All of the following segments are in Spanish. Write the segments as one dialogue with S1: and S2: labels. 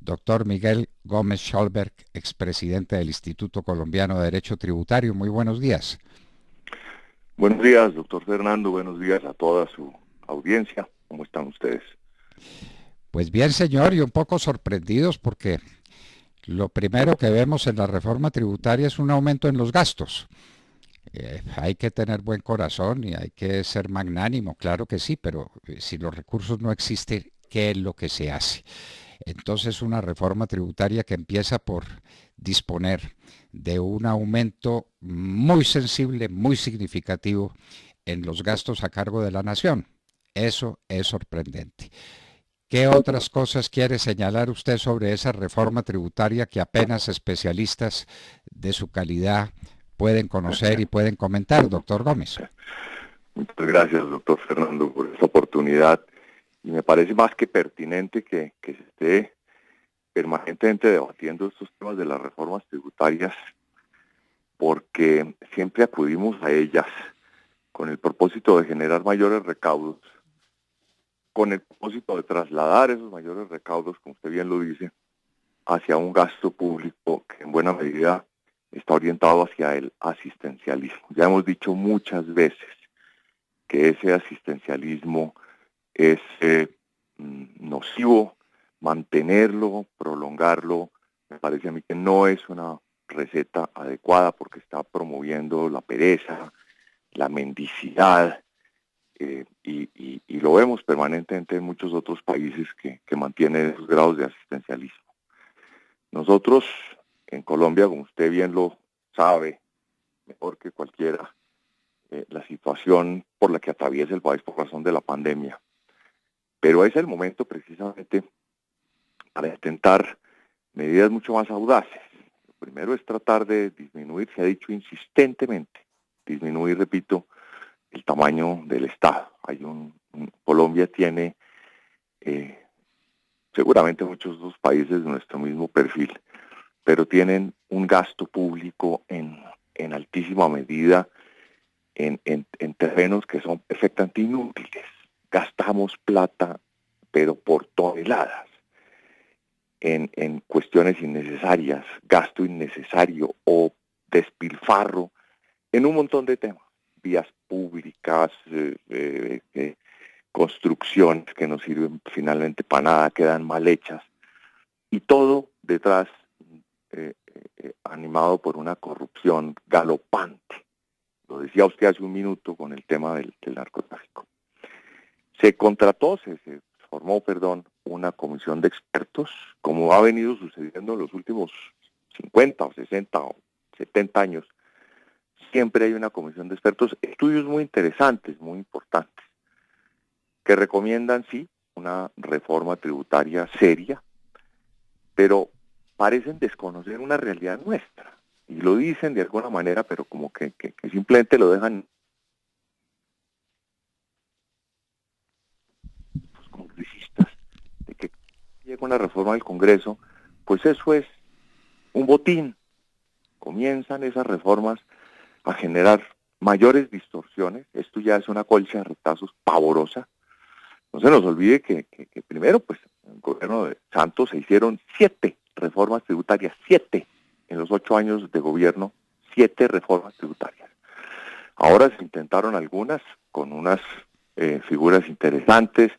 S1: Doctor Miguel Gómez Scholberg, expresidente del Instituto Colombiano de Derecho Tributario. Muy buenos días.
S2: Buenos días, doctor Fernando. Buenos días a toda su audiencia. ¿Cómo están ustedes?
S1: Pues bien, señor, y un poco sorprendidos porque lo primero que vemos en la reforma tributaria es un aumento en los gastos. Hay que tener buen corazón y hay que ser magnánimo, claro que sí, pero si los recursos no existen, ¿qué es lo que se hace? Entonces, una reforma tributaria que empieza por disponer de un aumento muy sensible, muy significativo en los gastos a cargo de la nación. Eso es sorprendente. ¿Qué otras cosas quiere señalar usted sobre esa reforma tributaria que apenas especialistas de su calidad pueden conocer y pueden comentar, doctor Gómez?
S2: Muchas gracias, doctor Fernando, por esta oportunidad. Y me parece más que pertinente que se esté permanentemente debatiendo estos temas de las reformas tributarias, porque siempre acudimos a ellas con el propósito de generar mayores recaudos, con el propósito de trasladar esos mayores recaudos, como usted bien lo dice, hacia un gasto público que en buena medida está orientado hacia el asistencialismo. Ya hemos dicho muchas veces que ese asistencialismo es nocivo, mantenerlo, prolongarlo, me parece a mí que no es una receta adecuada porque está promoviendo la pereza, la mendicidad, y lo vemos permanentemente en muchos otros países que mantienen esos grados de asistencialismo. Nosotros en Colombia, como usted bien lo sabe, mejor que cualquiera, la situación por la que atraviesa el país por razón de la pandemia. Pero es el momento precisamente para intentar medidas mucho más audaces. Lo primero es tratar de disminuir, se ha dicho insistentemente, disminuir, repito, el tamaño del Estado. Colombia tiene seguramente muchos otros países de nuestro mismo perfil, pero tienen un gasto público en altísima medida en terrenos que son perfectamente inútiles. Gastamos plata, pero por toneladas, en cuestiones innecesarias, gasto innecesario o despilfarro en un montón de temas, vías públicas, construcciones que no sirven finalmente para nada, quedan mal hechas, y todo detrás animado por una corrupción galopante. Lo decía usted hace un minuto con el tema del narcotráfico. Se formó, una comisión de expertos, como ha venido sucediendo en los últimos 50 o 60 o 70 años. Siempre hay una comisión de expertos, estudios muy interesantes, muy importantes, que recomiendan, sí, una reforma tributaria seria, pero parecen desconocer una realidad nuestra. Y lo dicen de alguna manera, pero como que simplemente lo dejan los congresistas, de que llega una reforma al Congreso, pues eso es un botín. Comienzan esas reformas a generar mayores distorsiones. Esto ya es una colcha de retazos pavorosa. No se nos olvide que primero, pues, en el gobierno de Santos se hicieron 7 reformas tributarias, 7 en los 8 años de gobierno, 7 reformas tributarias. Ahora se intentaron algunas con unas figuras interesantes,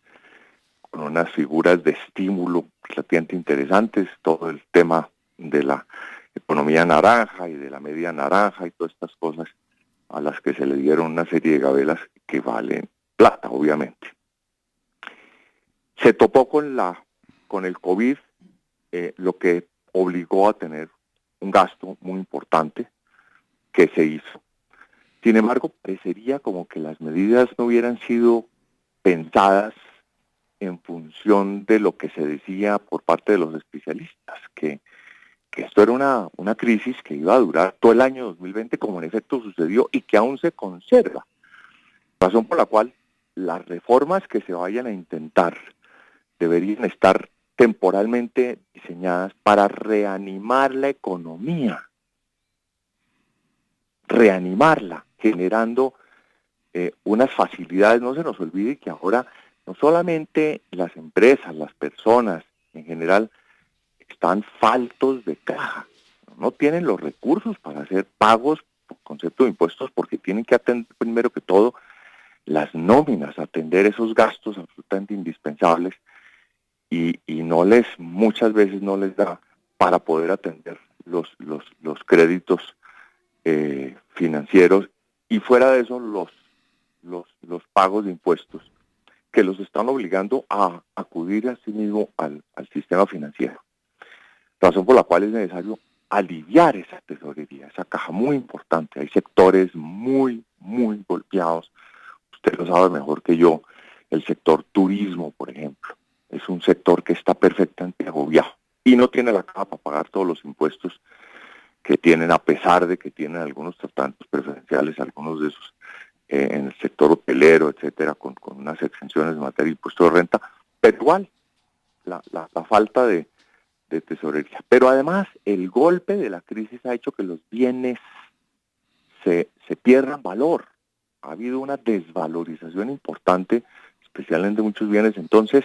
S2: con unas figuras de estímulo relativamente interesantes, todo el tema de la economía naranja y de la media naranja y todas estas cosas a las que se le dieron una serie de gabelas que valen plata, obviamente. Se topó con el COVID, lo que obligó a tener un gasto muy importante que se hizo. Sin embargo, parecería como que las medidas no hubieran sido pensadas en función de lo que se decía por parte de los especialistas, que esto era una crisis que iba a durar todo el año 2020, como en efecto sucedió, y que aún se conserva. Razón por la cual las reformas que se vayan a intentar deberían estar temporalmente diseñadas para reanimar la economía, reanimarla, generando unas facilidades. No se nos olvide que ahora no solamente las empresas, las personas en general, están faltos de caja, no tienen los recursos para hacer pagos por concepto de impuestos porque tienen que atender primero que todo las nóminas, atender esos gastos absolutamente indispensables y muchas veces no les da para poder atender los créditos financieros y fuera de eso los pagos de impuestos que los están obligando a acudir a sí mismo al sistema financiero. Razón por la cual es necesario aliviar esa tesorería, esa caja muy importante. Hay sectores muy golpeados. Usted lo sabe mejor que yo. El sector turismo, por ejemplo, es un sector que está perfectamente agobiado y no tiene la caja para pagar todos los impuestos que tienen, a pesar de que tienen algunos tratantes preferenciales, algunos de esos en el sector hotelero, etcétera, con unas exenciones en materia de impuesto de renta, pero igual la falta de tesorería. Pero además el golpe de la crisis ha hecho que los bienes se pierdan valor. Ha habido una desvalorización importante, especialmente de muchos bienes. Entonces,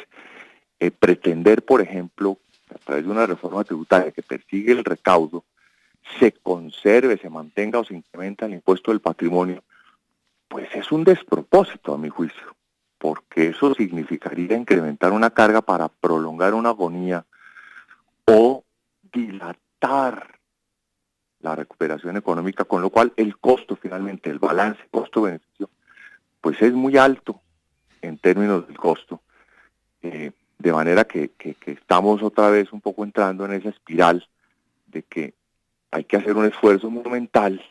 S2: pretender, por ejemplo, a través de una reforma tributaria que persigue el recaudo, se conserve, se mantenga o se incrementa el impuesto del patrimonio, pues es un despropósito a mi juicio, porque eso significaría incrementar una carga para prolongar una agonía o dilatar la recuperación económica, con lo cual el costo finalmente, el balance costo-beneficio, pues es muy alto en términos del costo, de manera que estamos otra vez un poco entrando en esa espiral de que hay que hacer un esfuerzo monumental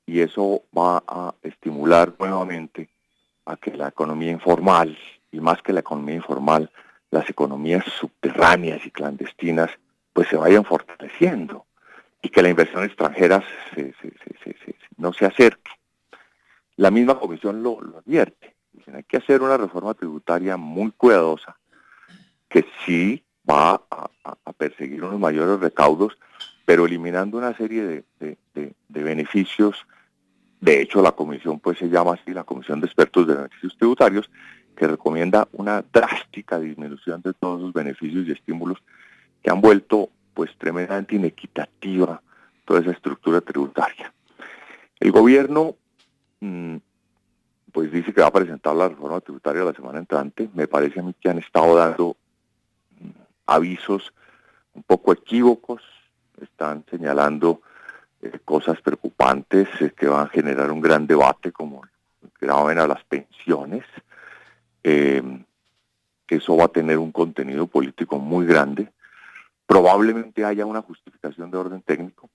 S2: y eso va a estimular nuevamente a que la economía informal, y más que la economía informal, las economías subterráneas y clandestinas, pues se vayan fortaleciendo y que la inversión extranjera no se acerque. La misma comisión lo advierte. Dicen, hay que hacer una reforma tributaria muy cuidadosa que sí va a perseguir unos mayores recaudos, pero eliminando una serie de beneficios. De hecho, la comisión pues se llama así, la Comisión de Expertos de Beneficios Tributarios, que recomienda una drástica disminución de todos los beneficios y estímulos que han vuelto pues tremendamente inequitativa toda esa estructura tributaria. El gobierno pues dice que va a presentar la reforma tributaria la semana entrante. Me parece a mí que han estado dando avisos un poco equívocos, están señalando cosas preocupantes que van a generar un gran debate, como el gravamen a las pensiones, que eso va a tener un contenido político muy grande. Probablemente haya una justificación de orden técnico.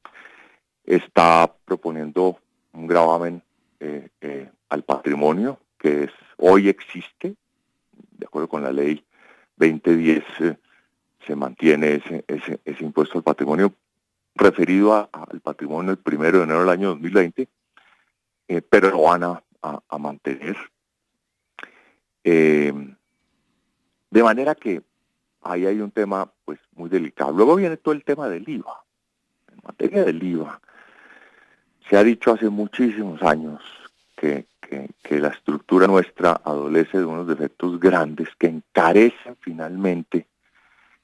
S2: Está proponiendo un gravamen al patrimonio, que hoy existe, de acuerdo con la ley 2010, se mantiene ese impuesto al patrimonio referido al patrimonio el 1 de enero del año 2020, pero lo van a mantener. De manera que ahí hay un tema pues muy delicado. Luego viene todo el tema del IVA. En materia del IVA, se ha dicho hace muchísimos años que la estructura nuestra adolece de unos defectos grandes que encarecen finalmente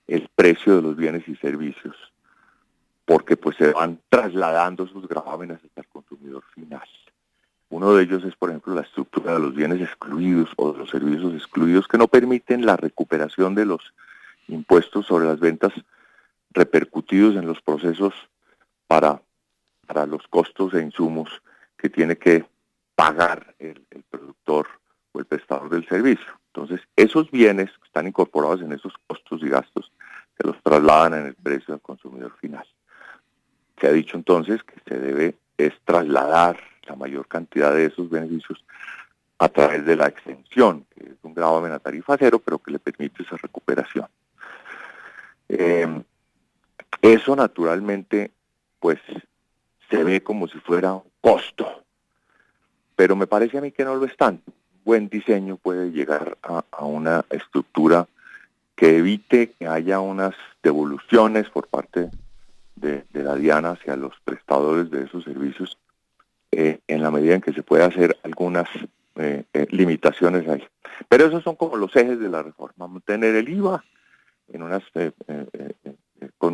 S2: el precio de los bienes y servicios, porque pues se van trasladando sus gravámenes hasta el consumidor final. Uno de ellos es, por ejemplo, la estructura de los bienes excluidos o de los servicios excluidos que no permiten la recuperación de los impuestos sobre las ventas repercutidos en los procesos para los costos e insumos que tiene que pagar el productor o el prestador del servicio. Entonces, esos bienes que están incorporados en esos costos y gastos se los trasladan en el precio al consumidor final. Se ha dicho entonces que se debe trasladar la mayor cantidad de esos beneficios a través de la exención, que es un gravamen a tarifa cero, pero que le permite esa recuperación. Eso naturalmente, pues, se ve como si fuera un costo, pero me parece a mí que no lo es tanto. Un buen diseño puede llegar a una estructura que evite que haya unas devoluciones por parte de la DIAN hacia los prestadores de esos servicios, en la medida en que se puede hacer algunas limitaciones ahí. Pero esos son como los ejes de la reforma: mantener el IVA en unas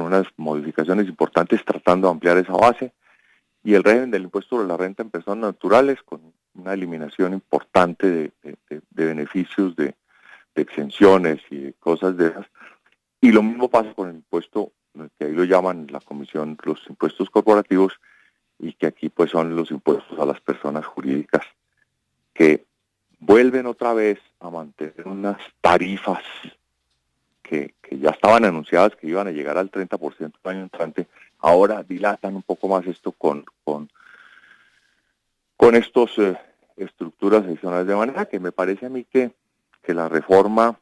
S2: con unas modificaciones importantes tratando de ampliar esa base, y el régimen del impuesto sobre la renta en personas naturales con una eliminación importante de beneficios, de exenciones y de cosas de esas. Y lo mismo pasa con el impuesto, que ahí lo llaman la comisión, los impuestos corporativos, y que aquí pues son los impuestos a las personas jurídicas, que vuelven otra vez a mantener unas tarifas que ya estaban anunciadas que iban a llegar al 30% el año entrante. Ahora dilatan un poco más esto con estos estructuras adicionales, de manera que me parece a mí que la reforma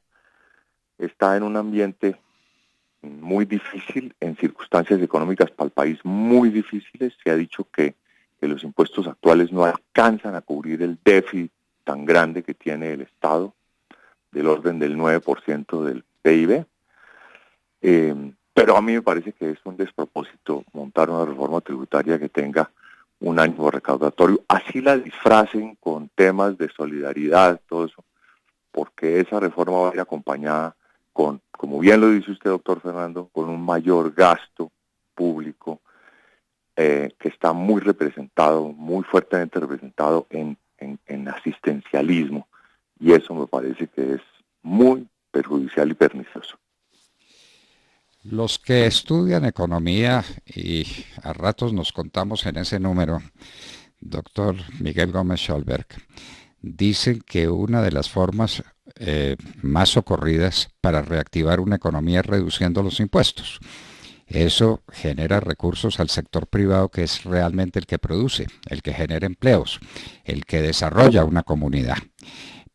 S2: está en un ambiente muy difícil, en circunstancias económicas para el país muy difíciles. Se ha dicho que los impuestos actuales no alcanzan a cubrir el déficit tan grande que tiene el Estado, del orden del 9% del PIB. Pero a mí me parece que es un despropósito montar una reforma tributaria que tenga un ánimo recaudatorio, así la disfracen con temas de solidaridad, todo eso, porque esa reforma va a ir acompañada con, como bien lo dice usted, doctor Fernando, con un mayor gasto público que está muy representado, muy fuertemente representado en asistencialismo, y eso me parece que es muy perjudicial y pernicioso.
S1: Los que estudian economía, y a ratos nos contamos en ese número, doctor Miguel Gómez Scholberg, dicen que una de las formas más socorridas para reactivar una economía es reduciendo los impuestos. Eso genera recursos al sector privado, que es realmente el que produce, el que genera empleos, el que desarrolla una comunidad.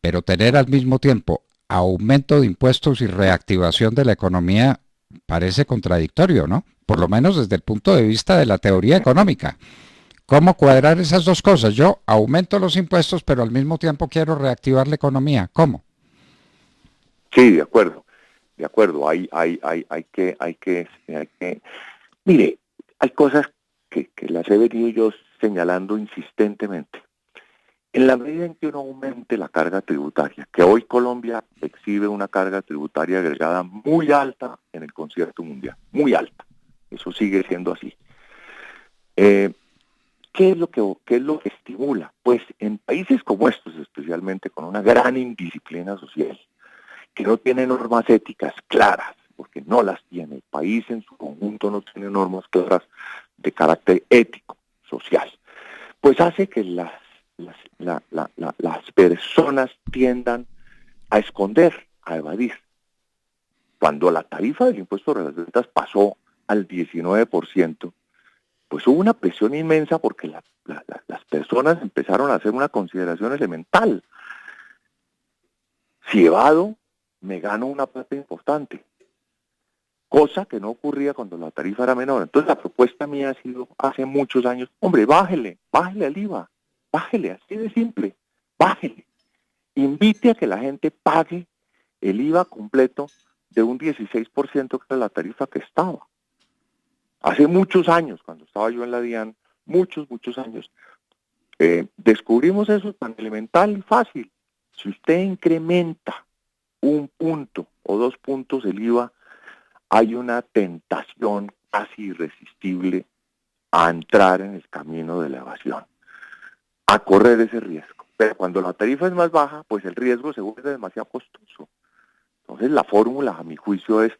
S1: Pero tener al mismo tiempo aumento de impuestos y reactivación de la economía parece contradictorio, ¿no? Por lo menos desde el punto de vista de la teoría económica. ¿Cómo cuadrar esas dos cosas? Yo aumento los impuestos, pero al mismo tiempo quiero reactivar la economía. ¿Cómo?
S2: Sí, de acuerdo. Hay que, mire, hay cosas que las he venido yo señalando insistentemente. En la medida en que uno aumente la carga tributaria, que hoy Colombia exhibe una carga tributaria agregada muy alta en el concierto mundial, muy alta, eso sigue siendo así. ¿Qué es lo que estimula? Pues en países como estos, especialmente con una gran indisciplina social, que no tiene normas éticas claras, porque no las tiene, el país en su conjunto no tiene normas claras de carácter ético, social, pues hace que las personas tiendan a esconder, a evadir. Cuando la tarifa del impuesto sobre las rentas pasó al 19%, pues hubo una presión inmensa porque las personas empezaron a hacer una consideración elemental. Si evado, me gano una plata importante, cosa que no ocurría cuando la tarifa era menor. Entonces la propuesta mía ha sido hace muchos años, hombre, bájele al IVA, bájele, así de simple, bájele. Invite a que la gente pague el IVA completo de un 16% que era la tarifa que estaba. Hace muchos años, cuando estaba yo en la DIAN, muchos años, descubrimos eso tan elemental y fácil. Si usted incrementa 1 punto o 2 puntos el IVA, hay una tentación casi irresistible a entrar en el camino de la evasión, a correr ese riesgo. Pero cuando la tarifa es más baja, pues el riesgo se vuelve demasiado costoso. Entonces la fórmula, a mi juicio, es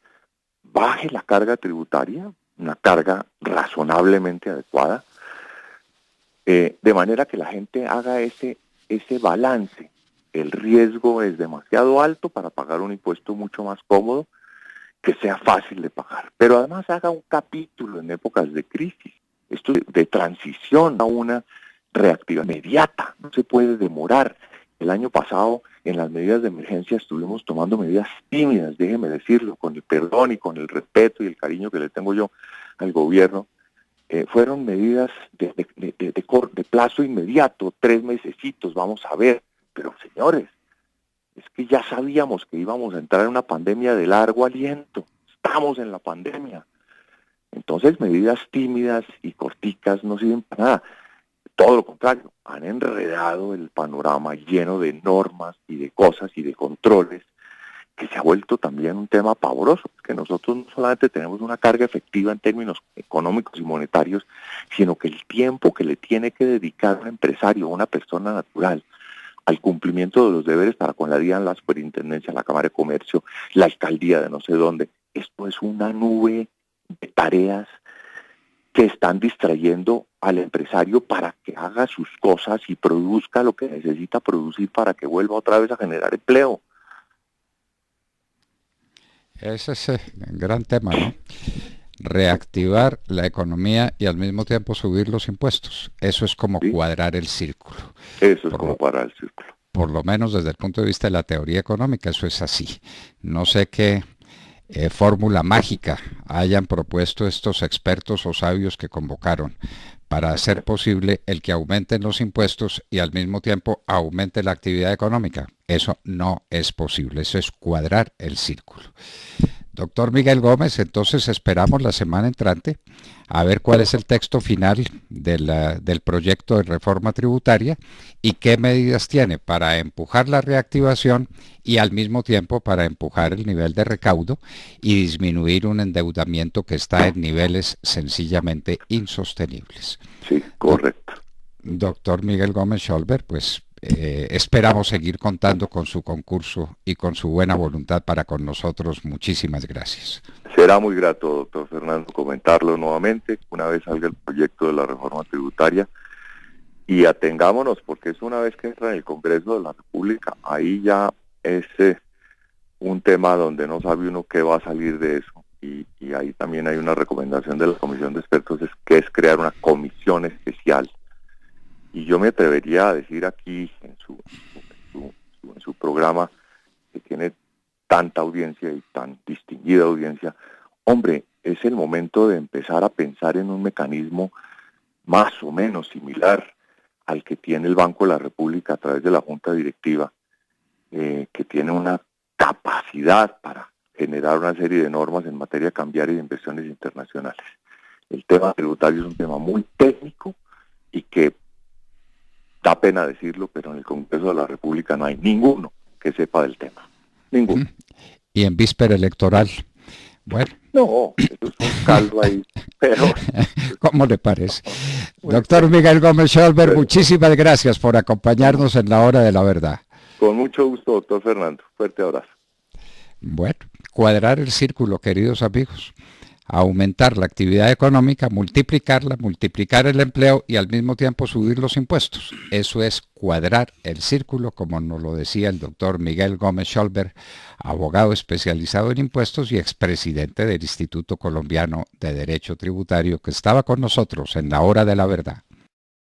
S2: baje la carga tributaria, una carga razonablemente adecuada, de manera que la gente haga ese balance. El riesgo es demasiado alto para pagar un impuesto mucho más cómodo, que sea fácil de pagar. Pero además haga un capítulo en épocas de crisis. Esto de transición a una reactivación inmediata, no se puede demorar. El año pasado, en las medidas de emergencia, estuvimos tomando medidas tímidas, déjeme decirlo, con el perdón y con el respeto y el cariño que le tengo yo al gobierno. Fueron medidas de plazo inmediato, 3 mesecitos, vamos a ver. Pero señores, es que ya sabíamos que íbamos a entrar en una pandemia de largo aliento. Estamos en la pandemia. Entonces, medidas tímidas y corticas no sirven para nada. Todo lo contrario, han enredado el panorama lleno de normas y de cosas y de controles que se ha vuelto también un tema pavoroso, que nosotros no solamente tenemos una carga efectiva en términos económicos y monetarios, sino que el tiempo que le tiene que dedicar un empresario o una persona natural al cumplimiento de los deberes para con la DIAN, la superintendencia, la Cámara de Comercio, la alcaldía de no sé dónde, esto es una nube de tareas que están distrayendo al empresario para que haga sus cosas y produzca lo que necesita producir para que vuelva otra vez a generar empleo.
S1: Ese es el gran tema, ¿no? Reactivar la economía y al mismo tiempo subir los impuestos. Eso es como cuadrar el círculo.
S2: Eso es como cuadrar el círculo.
S1: Por lo menos desde el punto de vista de la teoría económica, eso es así. No sé qué fórmula mágica hayan propuesto estos expertos o sabios que convocaron para hacer posible el que aumenten los impuestos y al mismo tiempo aumente la actividad económica. Eso no es posible, eso es cuadrar el círculo. Doctor Miguel Gómez, entonces esperamos la semana entrante a ver cuál es el texto final del proyecto de reforma tributaria y qué medidas tiene para empujar la reactivación y al mismo tiempo para empujar el nivel de recaudo y disminuir un endeudamiento que está en niveles sencillamente insostenibles.
S2: Sí, correcto.
S1: Doctor Miguel Gómez Scholber, pues esperamos seguir contando con su concurso y con su buena voluntad para con nosotros. Muchísimas gracias.
S2: Será muy grato, doctor Fernando, comentarlo nuevamente una vez salga el proyecto de la reforma tributaria y atengámonos, porque es una vez que entra en el Congreso de la República, ahí ya es un tema donde no sabe uno qué va a salir de eso. Y ahí también hay una recomendación de la Comisión de Expertos, que es crear una comisión especial. Y yo me atrevería a decir aquí, en su programa, que tiene tanta audiencia y tan distinguida audiencia, hombre, es el momento de empezar a pensar en un mecanismo más o menos similar al que tiene el Banco de la República a través de la Junta Directiva, que tiene una capacidad para generar una serie de normas en materia cambiaria y de inversiones internacionales. El tema tributario es un tema muy técnico y que da pena decirlo, pero en el Congreso de la República no hay ninguno que sepa del tema. Ninguno.
S1: Y en víspera electoral. Bueno.
S2: No, eso es un caldo ahí, pero...
S1: ¿Cómo le parece? Doctor Miguel Gómez Scholber, muchísimas gracias por acompañarnos en la hora de la verdad.
S2: Con mucho gusto, doctor Fernando. Fuerte abrazo.
S1: Bueno, cuadrar el círculo, queridos amigos. Aumentar la actividad económica, multiplicarla, multiplicar el empleo y al mismo tiempo subir los impuestos. Eso es cuadrar el círculo, como nos lo decía el doctor Miguel Gómez Scholber, abogado especializado en impuestos y expresidente del Instituto Colombiano de Derecho Tributario, que estaba con nosotros en la hora de la verdad.